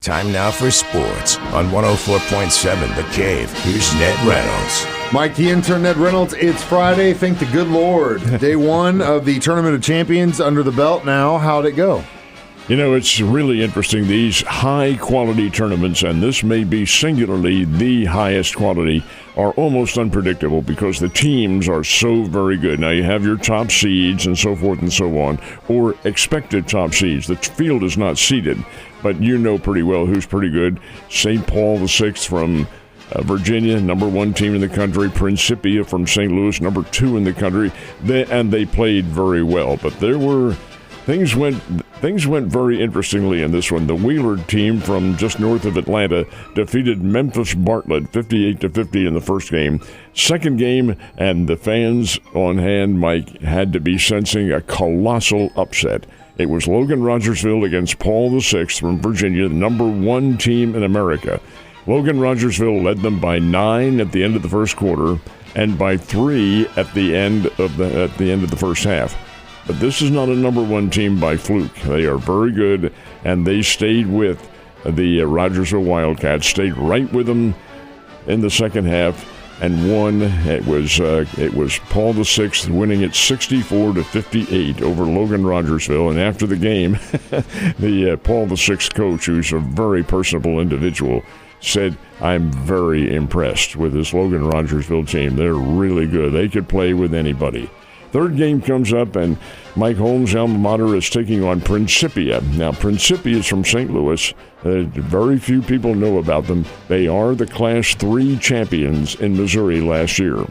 Time now for sports on 104.7 The Cave. Here's Ned Reynolds. Mike, the intern, Ned Reynolds. It's Friday. Thank the good Lord. Day one of the Tournament of Champions under the belt now. How'd it go? You know, it's really interesting, these high-quality tournaments, and this may be singularly the highest quality, are almost unpredictable because the teams are so very good. Now, you have your top seeds and so forth and so on, or expected top seeds. The field is not seeded, but you know pretty well who's pretty good. St. Paul VI from Virginia, number one team in the country. Principia from St. Louis, number two in the country. They played very well, but there were... Things went very interestingly in this one. The Wheeler team from just north of Atlanta defeated Memphis Bartlett 58-50 in the first game. Second game, and the fans on hand, Mike, had to be sensing a colossal upset. It was Logan Rogersville against Paul VI from Virginia, the number one team in America. Logan Rogersville led them by 9 at the end of the first quarter and by 3 at the end of the first half. But this is not a number one team by fluke. They are very good, and they stayed with the Rogersville Wildcats, stayed right with them in the second half, and won. It was Paul VI winning it 64-58 over Logan Rogersville. And after the game, the Paul VI coach, who's a very personable individual, said, "I'm very impressed with this Logan Rogersville team. They're really good. They could play with anybody." Third game comes up, and Mike Holmes' alma mater is taking on Principia. Now, Principia is from St. Louis. Very few people know about them. They are the Class 3 champions in Missouri last year.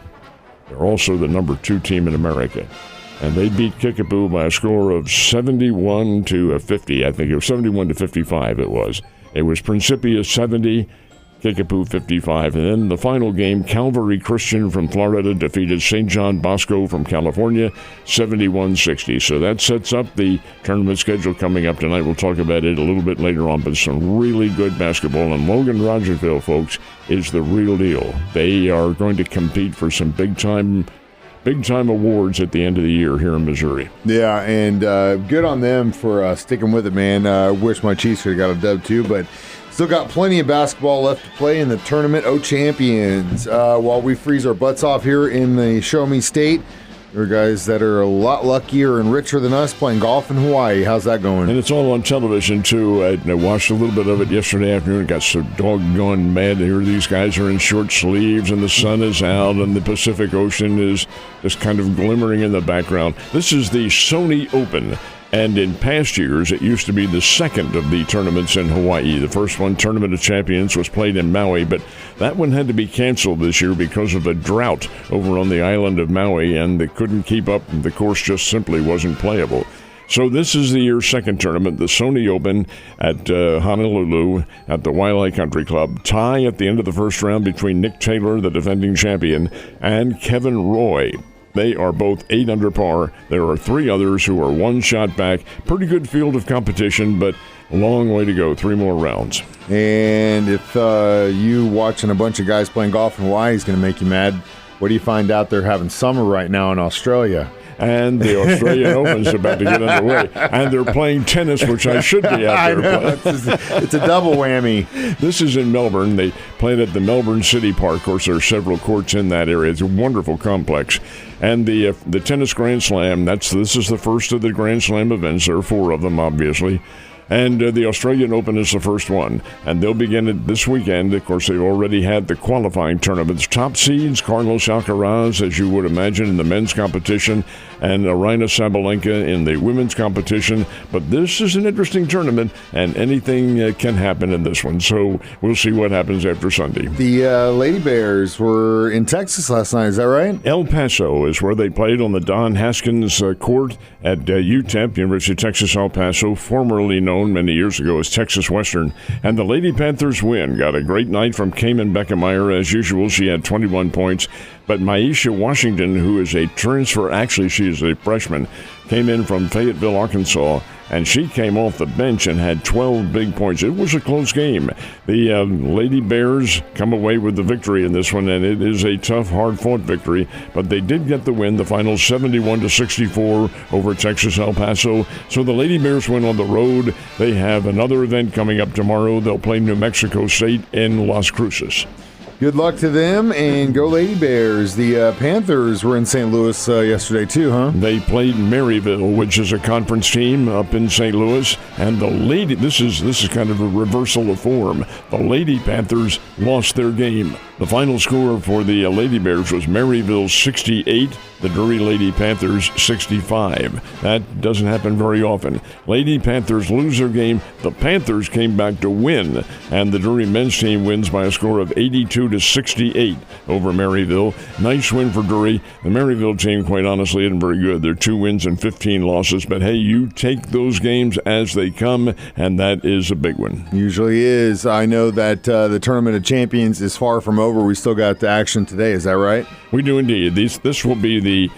They're also the number 2 team in America. And they beat Kickapoo by a score of 71-50. I think it was 71-55 it was. It was Principia 70, Kickapoo 55. And then the final game, Calvary Christian from Florida defeated St. John Bosco from California 71-60. So that sets up the tournament schedule coming up tonight. We'll talk about it a little bit later on, but some really good basketball. And Logan Rogersville, folks, is the real deal. They are going to compete for some big-time awards at the end of the year here in Missouri. Yeah, and good on them for sticking with it, man. I wish my Chiefs could have got a dub too, but still got plenty of basketball left to play in the Tournament of Champions. While we freeze our butts off here in the Show Me State, there are guys that are a lot luckier and richer than us playing golf in Hawaii. How's that going? And it's all on television, too. I watched a little bit of it yesterday afternoon. Got so doggone mad to hear these guys are in short sleeves and the sun is out and the Pacific Ocean is just kind of glimmering in the background. This is the Sony Open. And in past years, it used to be the second of the tournaments in Hawaii. The first one, Tournament of Champions, was played in Maui, but that one had to be canceled this year because of a drought over on the island of Maui, and they couldn't keep up. The course just simply wasn't playable. So this is the year's second tournament, the Sony Open at Honolulu at the Waialae Country Club. Tie at the end of the first round between Nick Taylor, the defending champion, and Kevin Roy. They are both 8 under par. There are 3 others who are 1 shot back. Pretty good field of competition, but a long way to go. 3 more rounds. And if you watching a bunch of guys playing golf in Hawaii is going to make you mad, what do you find out they're having summer right now in Australia? And the Australian Open's about to get underway. And they're playing tennis, which I should be out there playing. It's a double whammy. This is in Melbourne. They played at the Melbourne City Park. Of course, there are several courts in that area. It's a wonderful complex. And the tennis Grand Slam, this is the first of the Grand Slam events. There are 4 of them, obviously. And the Australian Open is the first one. And they'll begin it this weekend. Of course, they've already had the qualifying tournaments. Top seeds, Carlos Alcaraz, as you would imagine, in the men's competition, and Aryna Sabalenka in the women's competition. But this is an interesting tournament, and anything can happen in this one. So we'll see what happens after Sunday. The Lady Bears were in Texas last night, is that right? El Paso is where they played on the Don Haskins court at UTEP, University of Texas El Paso, formerly known many years ago as Texas Western. And the Lady Panthers win. Got a great night from Cayman Beckemeyer. As usual, she had 21 points. But Maisha Washington, who is a transfer, actually she is a freshman, came in from Fayetteville, Arkansas, and she came off the bench and had 12 big points. It was a close game. The Lady Bears come away with the victory in this one, and it is a tough, hard-fought victory, but they did get the win. The final 71-64 over Texas El Paso. So the Lady Bears win on the road. They have another event coming up tomorrow. They'll play New Mexico State in Las Cruces. Good luck to them, and go Lady Bears. The Panthers were in St. Louis yesterday too, huh? They played Maryville, which is a conference team up in St. Louis, and the Lady, this is kind of a reversal of form. The Lady Panthers lost their game. The final score for the Lady Bears was Maryville 68, the Drury Lady Panthers 65. That doesn't happen very often. Lady Panthers lose their game. The Panthers came back to win, and the Drury men's team wins by a score of 82-68 over Maryville. Nice win for Drury. The Maryville team, quite honestly, isn't very good. They're 2 wins and 15 losses, but hey, you take those games as they come, and that is a big one. Usually is. I know that the Tournament of Champions is far from over. We still got the action today. Is that right? We do indeed. This will be the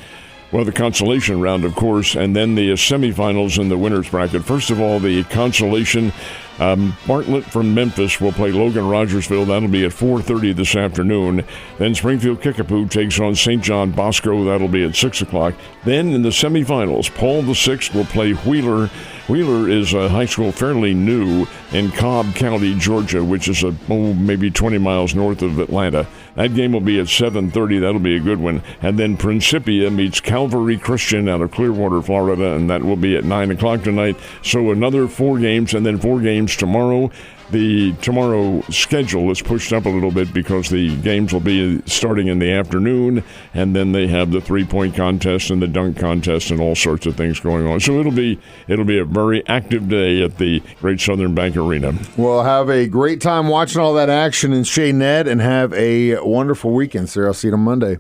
consolation round, of course, and then the semifinals in the winner's bracket. First of all, the consolation. Bartlett from Memphis will play Logan Rogersville. That'll be at 4:30 this afternoon. Then Springfield Kickapoo takes on St. John Bosco. That'll be at 6 o'clock. Then in the semifinals, Paul VI will play Wheeler. Wheeler is a high school fairly new in Cobb County, Georgia, which is maybe 20 miles north of Atlanta. That game will be at 7:30. That'll be a good one. And then Principia meets Calvary Christian out of Clearwater, Florida, and that will be at 9 o'clock tonight. So another 4 games, and then 4 games tomorrow. The tomorrow schedule is pushed up a little bit because the games will be starting in the afternoon, and then they have the 3-point contest and the dunk contest and all sorts of things going on. So it'll be a very active day at the Great Southern Bank Arena. Well, have a great time watching all that action in Shea Ned, and have a wonderful weekend, sir. I'll see you on Monday.